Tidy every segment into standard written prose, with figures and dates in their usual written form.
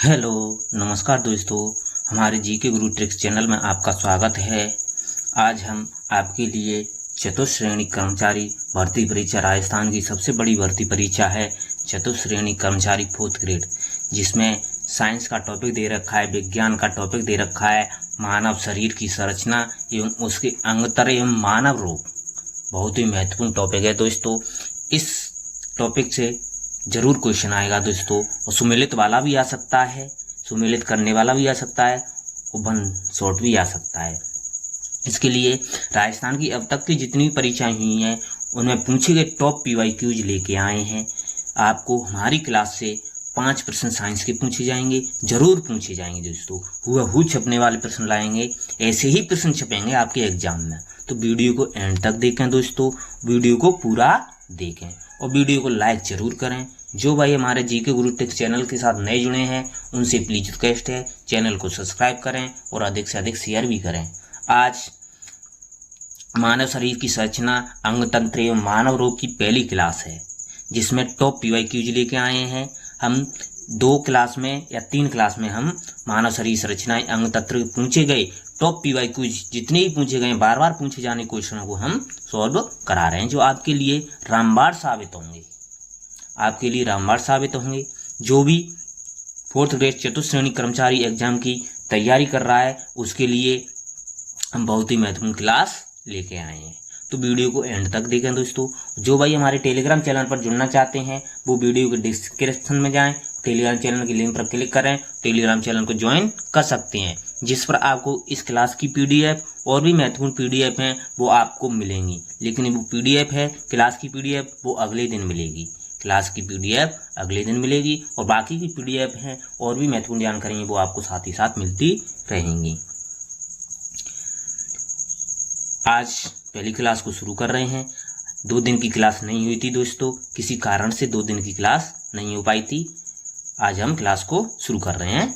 Hello नमस्कार दोस्तों, हमारे जीके गुरु ट्रिक्स चैनल में आपका स्वागत है। आज हम आपके लिए चतुश्रेणी कर्मचारी भर्ती परीक्षा, राजस्थान की सबसे बड़ी भर्ती परीक्षा है चतुश्रेणी कर्मचारी 4th ग्रेड, जिसमें साइंस का टॉपिक दे रखा है, विज्ञान का टॉपिक दे रखा है, मानव शरीर की संरचना एवं उसके अंगतर एवं मानव रोग। बहुत ही महत्वपूर्ण टॉपिक है दोस्तों। इस टॉपिक से जरूर क्वेश्चन आएगा दोस्तों, और सुमेलित वाला भी आ सकता है, सुमेलित करने वाला भी आ सकता है, और वन शॉट भी आ सकता है। इसके लिए राजस्थान की अब तक की जितनी परीक्षाएं हुई हैं उनमें पूछे गए टॉप PYQs लेके आए हैं। आपको हमारी क्लास से 5 प्रश्न साइंस के पूछे जाएंगे, जरूर पूछे जाएंगे दोस्तों। हुबहू छपने वाले प्रश्न लाएंगे, ऐसे ही प्रश्न छपेंगे आपके एग्जाम में। तो वीडियो को एंड तक देखें दोस्तों, वीडियो को पूरा देखें और वीडियो को लाइक जरूर करें। जो भाई हमारे जीके गुरु ट्रिक्स चैनल के साथ नए जुड़े हैं उनसे प्लीज रिक्वेस्ट है, चैनल को सब्सक्राइब करें और अधिक से अधिक शेयर भी करें। आज मानव शरीर की संरचना, अंग तंत्र एवं मानव रोग की पहली क्लास है, जिसमें टॉप PYQs लेके आए हैं। हम 2 क्लास में या 3 क्लास में हम मानव शरीर संरचना, अंग तंत्र पूछे गए टॉप PYQs जितने भी पूछे गए, बार बार पूछे जाने क्वेश्चनों को हम सॉल्व करा रहे हैं, जो आपके लिए रामबाण साबित होंगे, आपके लिए रामबाण साबित होंगे। जो भी 4th ग्रेड चतुश्रेणी कर्मचारी एग्जाम की तैयारी कर रहा है उसके लिए हम बहुत ही महत्वपूर्ण क्लास लेके आए हैं। तो वीडियो को एंड तक देखें दोस्तों। जो भाई हमारे टेलीग्राम चैनल पर जुड़ना चाहते हैं वो वीडियो के डिस्क्रिप्शन में जाएं, टेलीग्राम चैनल की लिंक पर क्लिक करें, टेलीग्राम चैनल को ज्वाइन कर सकते हैं, जिस पर आपको इस क्लास की PDF और भी महत्वपूर्ण PDF हैं वो आपको मिलेंगी। लेकिन वो PDF है, क्लास की PDF वो अगले दिन मिलेगी, क्लास की PDF अगले दिन मिलेगी, और बाकी की PDF हैं और भी महत्वपूर्ण जानकारी वो आपको साथ ही साथ मिलती रहेंगी। आज पहली क्लास को शुरू कर रहे हैं। 2 दिन की क्लास नहीं हुई थी दोस्तों, किसी कारण से 2 दिन की क्लास नहीं हो पाई थी। आज हम क्लास को शुरू कर रहे हैं,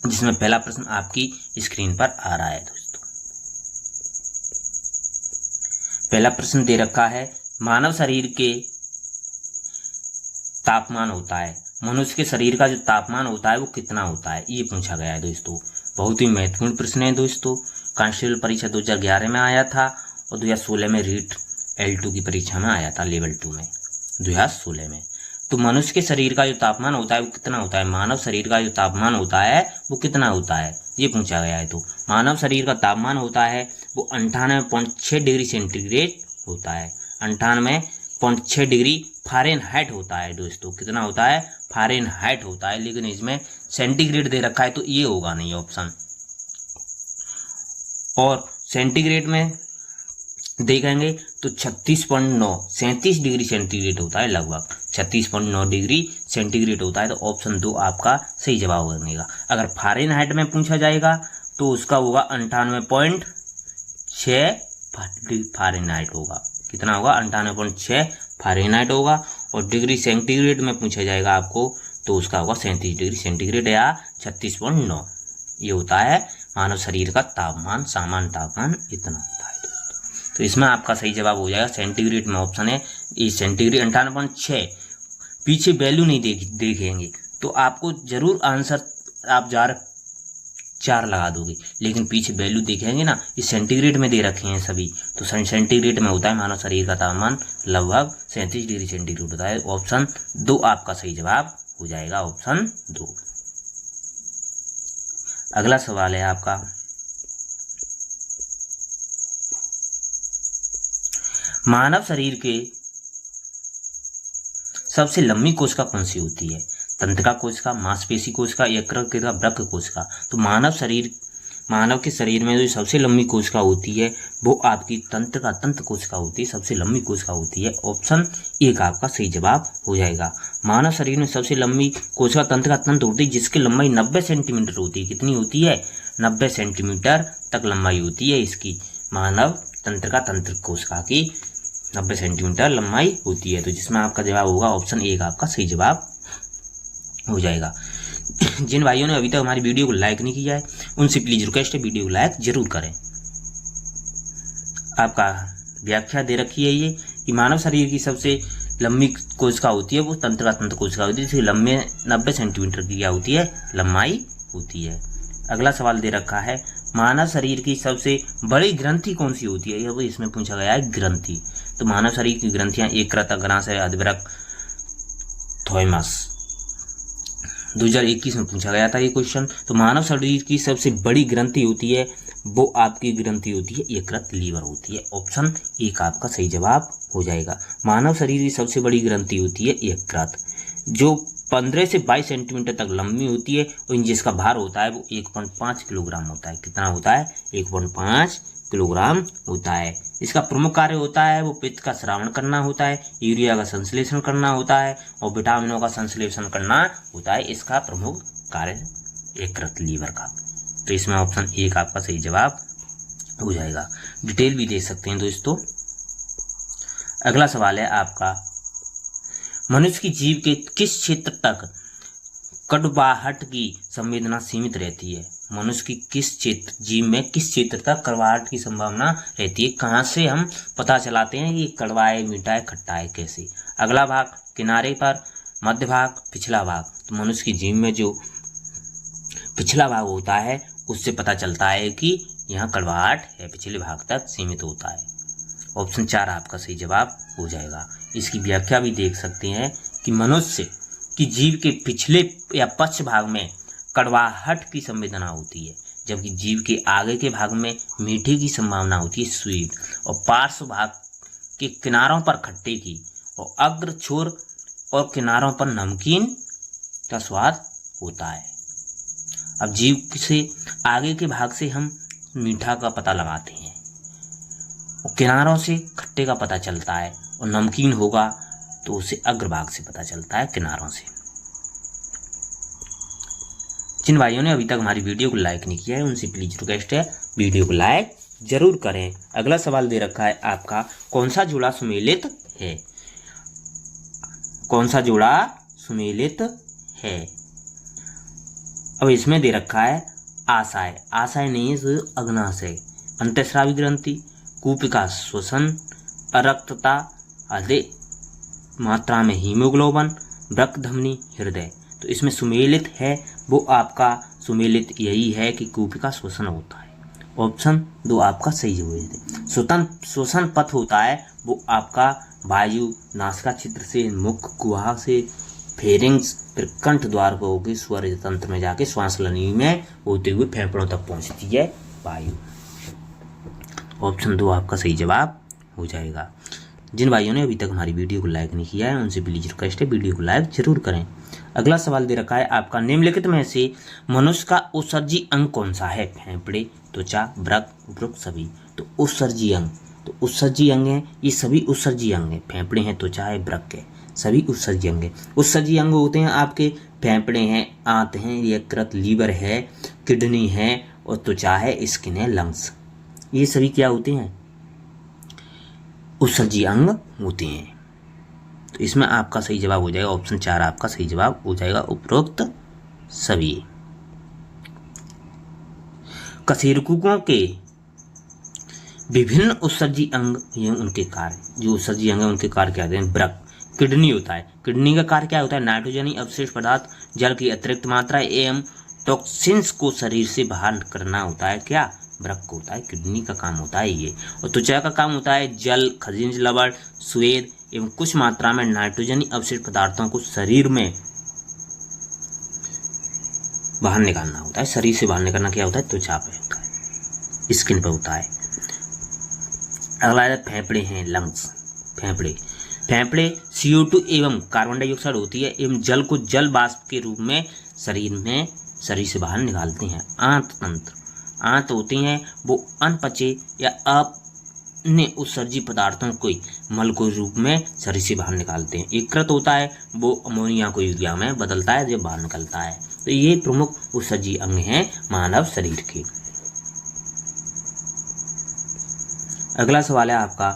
जिसमें पहला प्रश्न आपकी स्क्रीन पर आ रहा है दोस्तों। पहला प्रश्न दे रखा है, मानव शरीर के तापमान होता है, मनुष्य के शरीर का जो तापमान होता है वो कितना होता है, ये पूछा गया है दोस्तों। बहुत ही महत्वपूर्ण प्रश्न है दोस्तों। कांस्टेबल परीक्षा 2011 में आया था और 2016 में रीट L2 की परीक्षा में आया था, लेवल 2 में 2016 में। तो मनुष्य के शरीर का जो तापमान होता है वो कितना होता है, मानव शरीर का जो तापमान होता है वो कितना होता है, ये पूछा गया है। तो मानव शरीर का तापमान होता है वो 98.6 डिग्री सेंटीग्रेड होता है, 98.6 डिग्री फ़ारेनहाइट होता है दोस्तों। कितना होता है, फ़ारेनहाइट होता है, लेकिन इसमें सेंटीग्रेड दे रखा है तो ये होगा नहीं ऑप्शन। और सेंटीग्रेड में देखेंगे तो 37 डिग्री सेंटीग्रेड होता है, लगभग 36.9 डिग्री सेंटीग्रेड होता है। तो ऑप्शन 2 आपका सही जवाब बनेगा। अगर फ़ारेनहाइट में पूछा जाएगा तो उसका होगा 98.6 फ़ारेनहाइट होगा। कितना होगा, 98.6 फ़ारेनहाइट होगा। और डिग्री सेंटीग्रेड में पूछा जाएगा आपको तो उसका होगा 37 डिग्री सेंटीग्रेड या 36.9। ये होता है मानव शरीर का तापमान, सामान्य तापमान इतना होता है दोस्तों। तो इसमें आपका सही जवाब हो जाएगा सेंटीग्रेड में, ऑप्शन है ये सेंटीग्रेड 98.6। पीछे वैल्यू नहीं देखेंगे तो आपको जरूर आंसर आप 4 लगा दोगे, लेकिन पीछे वैल्यू देखेंगे ना, इस सेंटीग्रेड में दे रखे हैं सभी, तो सेंटीग्रेड में होता है मानव शरीर का तापमान लगभग 37 डिग्री सेंटीग्रेड होता है। ऑप्शन 2 आपका सही जवाब हो जाएगा, ऑप्शन 2। अगला सवाल है आपका, मानव शरीर के सबसे लंबी कोशिका कौन सी होती है, तंत्रिका कोशिका, मांसपेशी कोशिका, यकृत वृक्क कोशिका। तो मानव के शरीर में जो सबसे लंबी कोशिका होती है वो आपकी तंत्र कोशिका होती है, सबसे लंबी कोशिका होती है। ऑप्शन 1 आपका सही जवाब हो जाएगा। मानव शरीर में सबसे लंबी कोशिका तंत्र होती है, जिसकी लंबाई 90 सेंटीमीटर होती है। कितनी होती है, 90 सेंटीमीटर तक लंबाई होती है इसकी, मानव तंत्र कोशिका की 90 सेंटीमीटर लंबाई होती है। तो जिसमें आपका जवाब होगा ऑप्शन 1 आपका सही जवाब हो जाएगा। जिन भाइयों ने अभी तक हमारी वीडियो को लाइक नहीं किया है उनसे प्लीज रिक्वेस्ट है वीडियो को लाइक जरूर करें। आपका व्याख्या दे रखी है ये कि मानव शरीर की सबसे लंबी कोशिका होती है वो तंत्रिका तंत्र कोशिका होती है, जिसकी लंबे 90 सेंटीमीटर की क्या होती है, लंबाई होती है। अगला सवाल दे रखा है, मानव शरीर की सबसे बड़ी ग्रंथि कौन सी होती है, ये इसमें पूछा गया है ग्रंथि। तो मानव शरीर की ग्रंथियां यकृत, अग्नाशय, अधवृक, थाइमस। 2021 में पूछा गया था ये क्वेश्चन। तो मानव शरीर की सबसे बड़ी ग्रंथि होती है वो आपकी ग्रंथि होती है यकृत, लीवर होती है। ऑप्शन एक आपका सही जवाब हो जाएगा। मानव शरीर की सबसे बड़ी ग्रंथि होती है यकृत, जो 15 से 22 सेंटीमीटर तक लंबी होती है और जिसका भार होता है वो 1.5 किलोग्राम होता है। कितना होता है, 1.5 किलोग्राम होता है। इसका प्रमुख कार्य होता है वो पित्त का श्रावण करना होता है, यूरिया का संश्लेषण करना होता है और विटामिनों का संश्लेषण करना होता है। इसका प्रमुख कार्य यकृत, लीवर का। तो इसमें ऑप्शन एक आपका सही जवाब हो जाएगा। डिटेल भी दे सकते हैं दोस्तों। अगला सवाल है आपका, मनुष्य की जीभ के किस क्षेत्र तक कड़वाहट की संवेदना सीमित रहती है। मनुष्य की किस क्षेत्र, जीभ में किस क्षेत्र तक कड़वाहट की संभावना रहती है। कहाँ से हम पता चलाते हैं कि कड़वा है, मीठा है, खट्टा है, कैसे। अगला भाग, किनारे पर, मध्य भाग, पिछला भाग। तो मनुष्य की जीभ में जो पिछला भाग होता है उससे पता चलता है कि यहाँ कड़वाहट है, पिछले भाग तक सीमित होता है। ऑप्शन 4 आपका सही जवाब हो जाएगा। इसकी व्याख्या भी देख सकते हैं कि मनुष्य की जीभ के पिछले या पश्च भाग में कड़वाहट की संवेदना होती है, जबकि जीभ के आगे के भाग में मीठे की संभावना होती है, स्वीट, और पार्श्व भाग के किनारों पर खट्टे की, और अग्र, छोर और किनारों पर नमकीन का स्वाद होता है। अब जीभ से आगे के भाग से हम मीठा का पता लगाते हैं और किनारों से खट्टे का पता चलता है, और नमकीन होगा तो उसे अग्रभाग से पता चलता है, किनारों से। जिन भाइयों ने अभी तक हमारी वीडियो को लाइक नहीं किया है उनसे प्लीज रिक्वेस्ट है वीडियो को लाइक जरूर करें। अगला सवाल दे रखा है आपका, कौन सा जोड़ा सुमेलित है। कौन सा जोड़ा सुमेलित है। अब इसमें दे रखा है आशय, आशय नहीं है, अग्नाशय, अंतःस्रावी ग्रंथि, कूपिका श्वसन, अरक्तता, अधिक मात्रा में हीमोग्लोबिन, वृक्क धमनी, हृदय। तो इसमें सुमेलित है वो आपका सुमेलित यही है कि कूपिका श्वसन होता है। ऑप्शन 2 आपका सही है। श्वसन पथ होता है वो आपका वायु नासिका क्षेत्र से, मुख गुहा से, फेरिंग्स, फिर कंठ द्वार को होकर स्वर तंत्र में जाके श्वास नली में होते हुए फेफड़ों तक पहुंचती है वायु। ऑप्शन 2 आपका सही जवाब हो जाएगा। जिन भाइयों ने अभी तक हमारी वीडियो को लाइक नहीं किया है उनसे प्लीज रिक्वेस्ट है वीडियो को लाइक जरूर करें। अगला सवाल दे रखा है आपका, निम्नलिखित में से मनुष्य का उत्सर्जी अंग कौन सा है। फेफड़े, त्वचा, वृक्क, सभी। तो उत्सर्जी अंग, तो उत्सर्जी अंग है, ये सभी उत्सर्जी अंग है। फेफड़े हैं, त्वचा है, वृक्क है, सभी उत्सर्जी अंग है। उत्सर्जी अंग होते हैं आपके फेफड़े हैं, आंत हैं, यकृत, लीवर है, किडनी है और त्वचा है, स्किन है, लंग्स। ये सभी क्या होते हैं, उत्सर्जी अंग होते हैं। तो इसमें आपका सही जवाब हो जाएगा ऑप्शन 4 आपका सही जवाब हो जाएगा, उपरोक्त सभी। कशेरुकों के विभिन्न उत्सर्जी अंग ये उनके कार्य, जो उत्सर्जी अंग है उनके कार्य क्या होते हैं। वृक्क, किडनी होता है, किडनी का कार्य क्या होता है, नाइट्रोजनी अवशेष पदार्थ, जल की अतिरिक्त मात्रा एवं टॉक्सिन्स को शरीर से बाहर करना होता है, क्या वृक्क होता है, किडनी का काम होता है ये। और त्वचा का काम होता है जल, खनिज लवण, स्वेद एवं कुछ मात्रा में नाइट्रोजनी अवशेष पदार्थों को शरीर में बाहर निकालना होता है। शरीर से बाहर निकालना क्या होता है, त्वचा पे होता है, स्किन पे होता है। अगला है फेफड़े हैं, लंग्स। फेफड़े CO2 एवं कार्बन डाइऑक्साइड होती है एवं जल को जल वाष्प के रूप में शरीर से बाहर निकालते हैं। आंत तंत्र, आंत होती हैं वो अनपचे या अपने उत्सर्जी पदार्थों को मल के रूप में शरीर से बाहर निकालते हैं। यकृत होता है वो अमोनिया को यूरिया में बदलता है जब बाहर निकलता है। तो ये प्रमुख उत्सर्जी अंग हैं मानव शरीर के। अगला सवाल है आपका,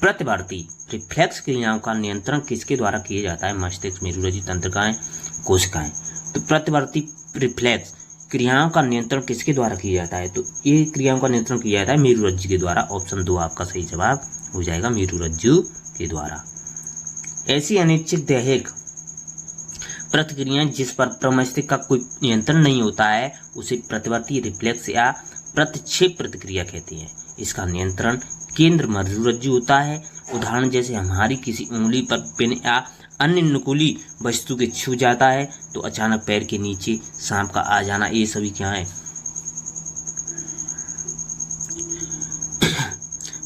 प्रतिवर्ती रिफ्लेक्स क्रियाओं का नियंत्रण किसके द्वारा किया जाता है। मस्तिष्क, मेरुरज्जु तंत्रिकाएं, कोशिकाएं। तो प्रतिवर्ती रिफ्लेक्स क्रियाओं का नियंत्रण किसके द्वारा किया जाता है। तो ये क्रियाओं का नियंत्रण किया जाता है मेरुरज्जु के द्वारा। ऑप्शन 2 आपका सही जवाब हो जाएगा, मेरुरज्जु के द्वारा। ऐसी अनैच्छिक दैहिक प्रतिक्रियाएं जिस पर प्रमस्तिष्क का कोई नियंत्रण नहीं होता है उसे प्रतिवर्ती रिफ्लेक्स या प्रतिक्षेप प्रतिक्रिया कहते हैं। इसका नियंत्रण केंद्र मध्यरज्जु होता है। उदाहरण जैसे हमारी किसी उंगली पर पेन या अन्य नुकीली वस्तु के छू जाता है तो अचानक पैर के नीचे सांप का आ जाना, ये सभी क्या है?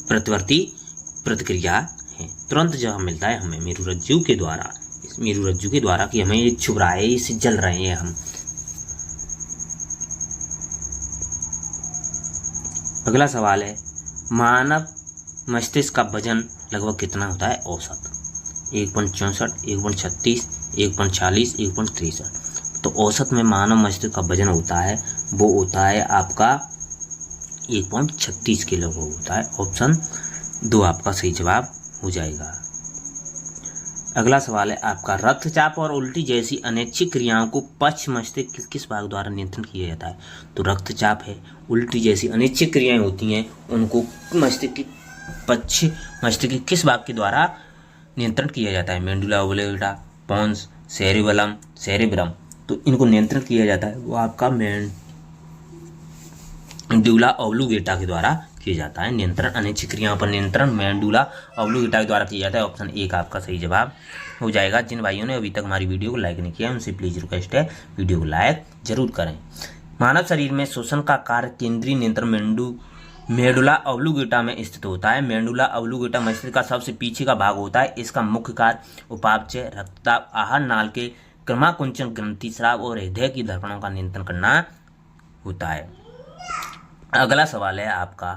प्रतिवर्ती प्रतिक्रिया है। तुरंत जवाब मिलता है हमें मेरुरज्जु के द्वारा कि हमें ये छुप रहा है, इससे जल रहे हैं हम। अगला सवाल है, मानव मस्तिष्क का वजन लगभग कितना होता है औसत? 1.64, 1.36, 1.40, 1.63। तो औसत में मानव मस्तिष्क का वजन होता है वो होता है आपका 1.36 किलो होता है। ऑप्शन 2 आपका सही जवाब हो जाएगा। अगला सवाल है आपका, रक्तचाप और उल्टी जैसी अनैच्छिक क्रियाओं को पश्च मस्तिष्क किस भाग द्वारा नियंत्रण किया जाता है? तो रक्तचाप है, उल्टी जैसी अनैच्छिक क्रियाएं होती हैं उनको मस्तिष्क की पश्च मस्तिष्क के किस भाग के द्वारा नियंत्रण किया जाता है? Medulla oblongata, pons, cerebellum, cerebrum. तो इनको नियंत्रण किया जाता है वो आपका मेडुला ओब्लांगेटा के द्वारा किया जाता है। नियंत्रण अनैच्छिक क्रियाओं पर नियंत्रण मेडुला ओब्लांगेटा के द्वारा किया जाता है। ऑप्शन 1 आपका सही जवाब हो जाएगा। जिन भाइयों ने अभी तक हमारी वीडियो को लाइक नहीं किया उनसे प्लीज रिक्वेस्ट है वीडियो को लाइक जरूर करें। मानव शरीर में श्वसन का कार्य केंद्रीय नियंत्रण मेडुला ओब्लांगेटा में स्थित होता है। मेडुला ओब्लांगेटा मस्तिष्क का सबसे पीछे का भाग होता है। इसका मुख्य कार्य उपापचय, रक्तदाब, आहार नाल के क्रमाकुंचन ग्रंथि स्राव और हृदय की धड़कनों का नियंत्रण करना होता है। अगला सवाल है आपका,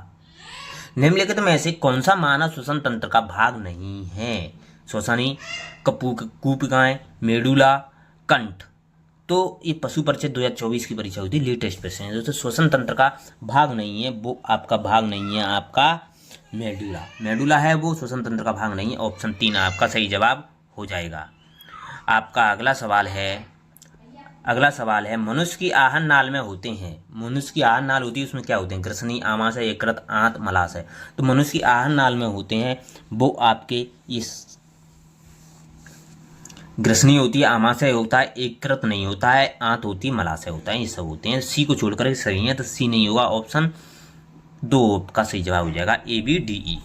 निम्नलिखित में से कौन सा मानव श्वसन तंत्र का भाग नहीं है? श्वसनी, कूपिकाएं, मेडुला, कंठ। तो ये पशु परिचय 2024 की परीक्षा हुई थी, लेटेस्ट प्रश्न है। दोस्तों श्वसन तंत्र का भाग नहीं है वो आपका भाग नहीं है आपका मेडुला है वो श्वसन तंत्र का भाग नहीं है। ऑप्शन 3 आपका सही जवाब हो जाएगा। आपका अगला सवाल है मनुष्य की आहार नाल में होते हैं। मनुष्य की आहार नाल होती है उसमें क्या होते हैं? ग्रसनी, आमाशय, यकृत, आंत, मलाशय। तो मनुष्य की आहार नाल में होते हैं वो आपके इस ग्रसनी होती है, आमाशय होता है, यकृत नहीं होता है, आंत होती है, मलाशय होता है, ये सब होते हैं। सी को छोड़कर सही है तो सी नहीं होगा। ऑप्शन 2 का सही जवाब हो जाएगा ABDE।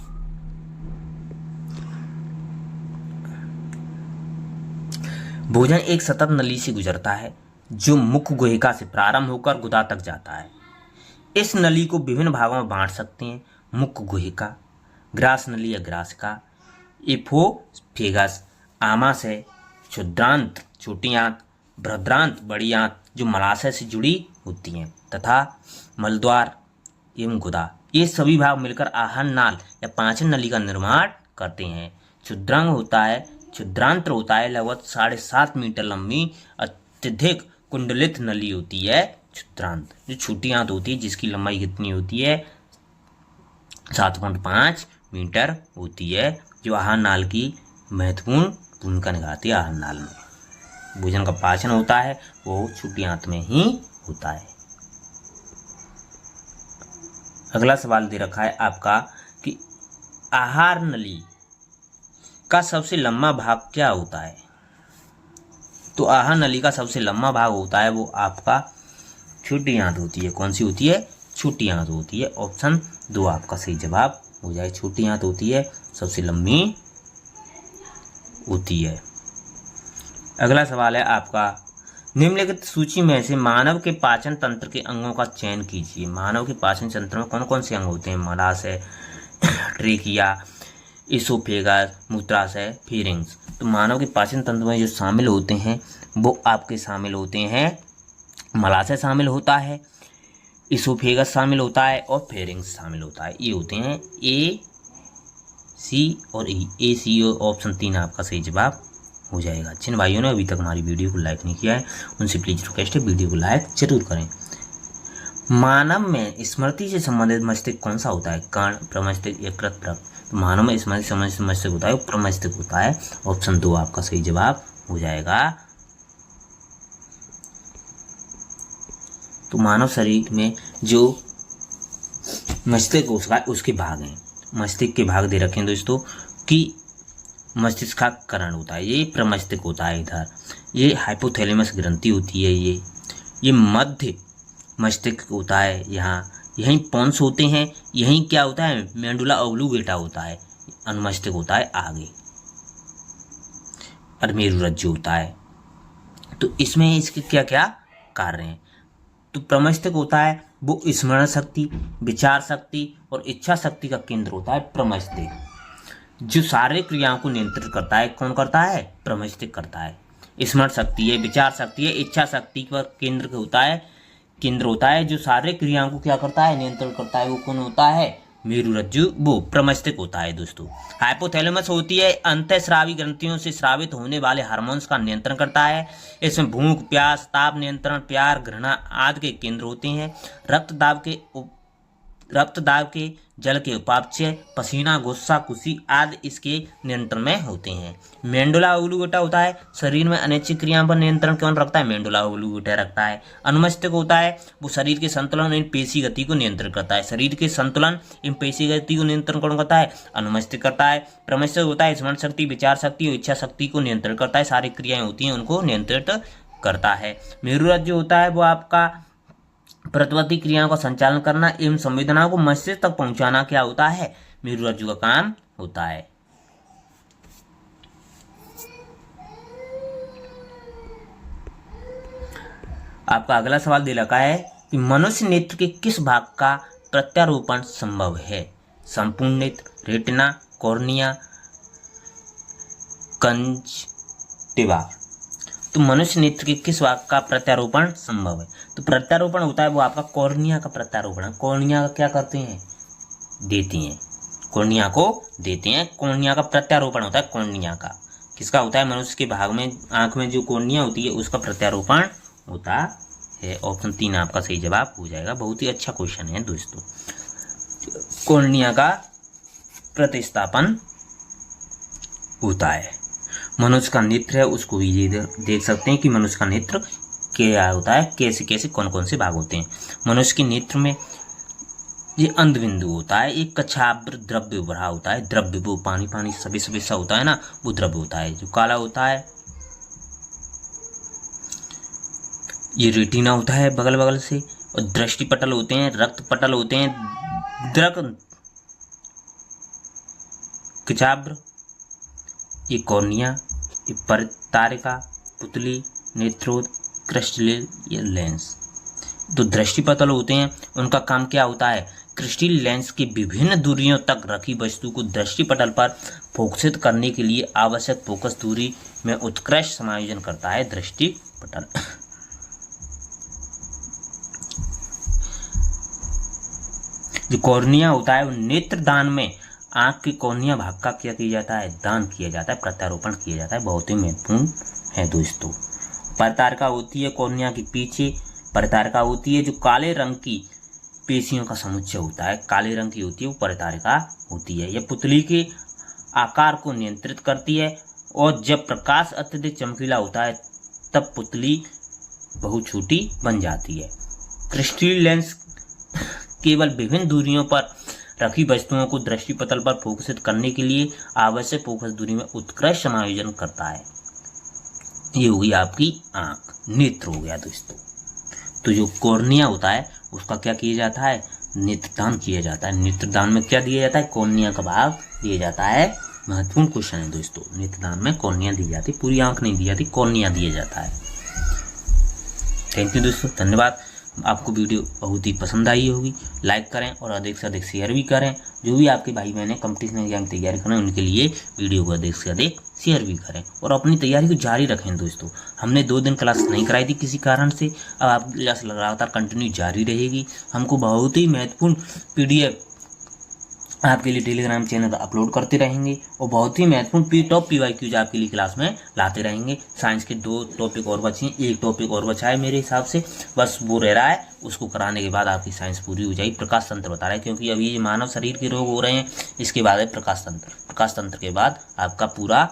भोजन एक सतत नली से गुजरता है जो मुख गुहिका से प्रारंभ होकर गुदा तक जाता है। इस नली को विभिन्न भागों में बांट सकते हैं। मुख गुहिका, ग्रास नली या ग्रासिका, इफोफेगस, आमाशय, क्षुद्रांत छोटी आंत, बृहद्रांत बड़ी आंत जो मलाशय से जुड़ी होती हैं, तथा मलद्वार एवं गुदा। ये सभी भाग मिलकर आहार नाल या पाचन नली का निर्माण करते हैं। क्षुद्रांत्र होता है लगभग 7.5 मीटर लंबी अत्यधिक कुंडलित नली होती है क्षुद्रांत। जो छोटी आंत होती है जिसकी लंबाई कितनी होती है? 7.5 मीटर होती है, जो आहार नाल की महत्वपूर्ण भूमिका निभाती है। आहार नाल में भोजन का पाचन होता है वो छोटी आंत में ही होता है। अगला सवाल दे रखा है आपका कि आहार नली का सबसे लंबा भाग क्या होता है? तो आहार नली का सबसे लंबा भाग होता है वो आपका छोटी आंत होती है। कौन सी होती है? छोटी आंत होती है। ऑप्शन 2 आपका सही जवाब हो जाए। छोटी आंत होती है, सबसे लंबी होती है। अगला सवाल है आपका, निम्नलिखित सूची में से मानव के पाचन तंत्र के अंगों का चयन कीजिए। मानव के पाचन तंत्र में कौन कौन से अंग होते हैं? मलाशय, ट्रेकिया, इसोफेगस, मूत्राशय, फिरिंग्स। तो मानव के पाचन तंत्र में जो शामिल होते हैं वो आपके शामिल होते हैं, मलाशय शामिल होता है, इसोफेगस शामिल होता है और फेरिंग्स शामिल होता है। ये होते हैं A, C और E। A, C और ऑप्शन 3 आपका सही जवाब हो जाएगा। जिन भाइयों ने अभी तक हमारी वीडियो को लाइक नहीं किया है उनसे प्लीज रिक्वेस्ट है वीडियो को लाइक जरूर करें। मानव में स्मृति से संबंधित मस्तिष्क कौन सा होता है? कर्ण, प्रमस्तिष्क, यकृत, प्रक। तो मानव में स्मृति से संबंधित मस्तिष्क होता है वो प्रमस्तिष्क होता है। ऑप्शन 2 आपका सही जवाब हो जाएगा। तो मानव शरीर में जो मस्तिष्क उसके भाग हैं। मस्तिष्क के भाग दे रखे हैं दोस्तों कि मस्तिष्क का करण होता है, ये प्रमस्तिष्क होता है। इधर ये हाइपोथैलेमस ग्रंथि होती है, ये मध्य मस्तिष्क होता है। यहाँ यहीं पॉन्स होते हैं, यहीं क्या होता है, मेंडुला ऑब्लिंगुएटा होता है, अनुमस्तिष्क होता है आगे, और मेरुरज्जु होता है। तो इसमें इसके क्या क्या कार्य हैं। तो प्रमस्तिष्क होता है वो स्मरण शक्ति, विचार शक्ति और इच्छा शक्ति का केंद्र होता है प्रमस्तिष्क। जो शारीरिक क्रियाओं को नियंत्रित करता है, कौन करता है, प्रमस्तिष्क करता है। स्मरण शक्ति है, विचार शक्ति है, इच्छा शक्ति का केंद्र होता है। जो शारीरिक क्रियाओं को क्या करता है, नियंत्रण करता है, वो कौन होता है, मेरुरज्जु, वो प्रमस्तिष्क होता है दोस्तों। हाइपोथैलेमस होती है अंतःस्रावी ग्रंथियों से स्रावित होने वाले हार्मोन्स का नियंत्रण करता है। इसमें भूख, प्यास, ताप नियंत्रण, प्यार, घृणा आदि के केंद्र होते हैं। रक्तदाब के जल के उपापचय, पसीना, गुस्सा, खुशी आदि इसके नियंत्रण में होते हैं। मेंडुला ऑब्लिंगुएटा होता है शरीर में अनैच्छिक क्रियाओं पर नियंत्रण कौन रखता है, मेंडुला ऑब्लिंगुएटा रखता है। अनुमस्तिष्क होता है वो शरीर के संतुलन इन पेशी गति को नियंत्रित करता है। शरीर के संतुलन इन पेशी गति को नियंत्रण कौन करता है, अनुमस्तिष्क करता है। प्रमस्तिष्क होता है स्मरण शक्ति, विचार शक्ति और इच्छा शक्ति को नियंत्रित करता है। सारी क्रियाएं होती हैं उनको नियंत्रित करता है। मेरुरज्जु होता है वो आपका प्रतिवर्ती क्रियाओं का संचालन करना एवं संवेदनाओं को मस्तिष्क तक पहुंचाना क्या होता है, मेरुरज्जु का काम होता है। आपका अगला सवाल दे रखा है कि मनुष्य नेत्र के किस भाग का प्रत्यारोपण संभव है, संपूर्ण नेत्र, रेटिना, कॉर्निया, कंजक्टिवा। तो मनुष्य नेत्र के किस भाग का प्रत्यारोपण संभव है, तो प्रत्यारोपण होता है वो आपका कॉर्निया का प्रत्यारोपण है। कॉर्निया का क्या करते हैं, देते हैं, कॉर्निया को देते हैं। कॉर्निया का प्रत्यारोपण होता है, कॉर्निया का किसका होता है, मनुष्य के भाग में आंख में जो कॉर्निया होती है उसका प्रत्यारोपण होता है। ऑप्शन 3 आपका सही जवाब हो जाएगा। बहुत ही अच्छा क्वेश्चन है दोस्तों। कॉर्निया का प्रतिस्थापन होता है। मनुष्य का नेत्र है उसको भी ये देख सकते हैं कि मनुष्य का नेत्र क्या होता है, कैसे कैसे कौन कौन से भाग होते हैं। मनुष्य के नेत्र में ये अंधबिंदु होता है, एक कछाव्र द्रव्य भरा होता है। द्रव्य वो पानी पानी सभी सा होता है ना, वो द्रव्य होता है जो काला होता है। ये रेटिना होता है बगल बगल से, और दृष्टि पटल होते हैं, रक्त पटल होते हैं, कछाव्र, ये कॉर्निया, ये परितारिका, पुतली, नेत्रोद, क्रिस्टल लेंस। तो दृष्टि पटल होते हैं, उनका काम क्या होता है, क्रिस्टल लेंस की विभिन्न दूरियों तक रखी वस्तु को दृष्टि पटल पर फोकसित करने के लिए आवश्यक फोकस दूरी में उत्कृष्ट समायोजन करता है दृष्टि पटल। जो कॉर्निया होता है वो नेत्रदान में आंख के कॉर्निया भाग का क्या किया जाता है, दान किया जाता है, प्रत्यारोपण किया जाता है। बहुत ही महत्वपूर्ण है दोस्तों। परितारिका होती है कॉर्निया के पीछे। परितारिका होती है जो काले रंग की पेशियों का समुच्चय होता है, काले रंग की होती है वो परितारिका होती है। यह पुतली के आकार को नियंत्रित करती है, और जब प्रकाश अत्यधिक चमकीला होता है तब पुतली बहुत छोटी बन जाती है। क्रिस्टल लेंस केवल विभिन्न दूरियों पर रखी वस्तुओं को दृष्टि पटल पर फोकसित करने के लिए आवश्यक फोकस दूरी में उत्कृष्ट समायोजन करता है। ये होगी आपकी आंख, नेत्र हो गया दोस्तों। तो जो कॉर्निया होता है उसका क्या किया जाता है, नेत्रदान किया जाता है। नेत्रदान में क्या दिया जाता है, कॉर्निया का भाग दिया जाता है। महत्वपूर्ण क्वेश्चन है दोस्तों। नेत्रदान में कॉर्निया दी जाती, पूरी आंख नहीं दी जाती, कॉर्निया दिया जाता है। थैंक यू दोस्तों, धन्यवाद। आपको वीडियो बहुत ही पसंद आई होगी। लाइक करें और अधिक से अधिक शेयर भी करें। जो भी आपके भाई बहनें कंपटीशन एग्जाम की तैयारी करें उनके लिए वीडियो को अधिक से अधिक शेयर भी करें, और अपनी तैयारी को जारी रखें दोस्तों। हमने 2 दिन क्लास नहीं कराई थी किसी कारण से, अब आपकी क्लास लगातार कंटिन्यू जारी रहेगी। हमको बहुत ही महत्वपूर्ण PDF आपके लिए टेलीग्राम चैनल अपलोड करते रहेंगे, और बहुत ही महत्वपूर्ण टॉप PYQs आपके लिए क्लास में लाते रहेंगे। साइंस के 2 टॉपिक और बचे हैं, 1 टॉपिक और बचा है मेरे हिसाब से, बस वो रह रहा है। उसको कराने के बाद आपकी साइंस पूरी हो जाएगी। प्रकाश तंत्र बता रहा है, क्योंकि अभी ये मानव शरीर के रोग हो रहे हैं, इसके बाद है प्रकाश तंत्र। प्रकाश तंत्र के बाद आपका पूरा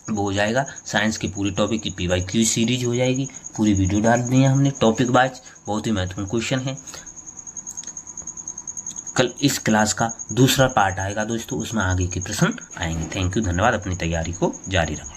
वो हो जाएगा, साइंस की पूरी टॉपिक की PYQ सीरीज हो जाएगी। पूरी वीडियो डाल दी है हमने टॉपिक वाइज, बहुत ही महत्वपूर्ण क्वेश्चन है। कल इस क्लास का दूसरा पार्ट आएगा दोस्तों, उसमें आगे के प्रश्न आएंगे। थैंक यू, धन्यवाद। अपनी तैयारी को जारी रखें।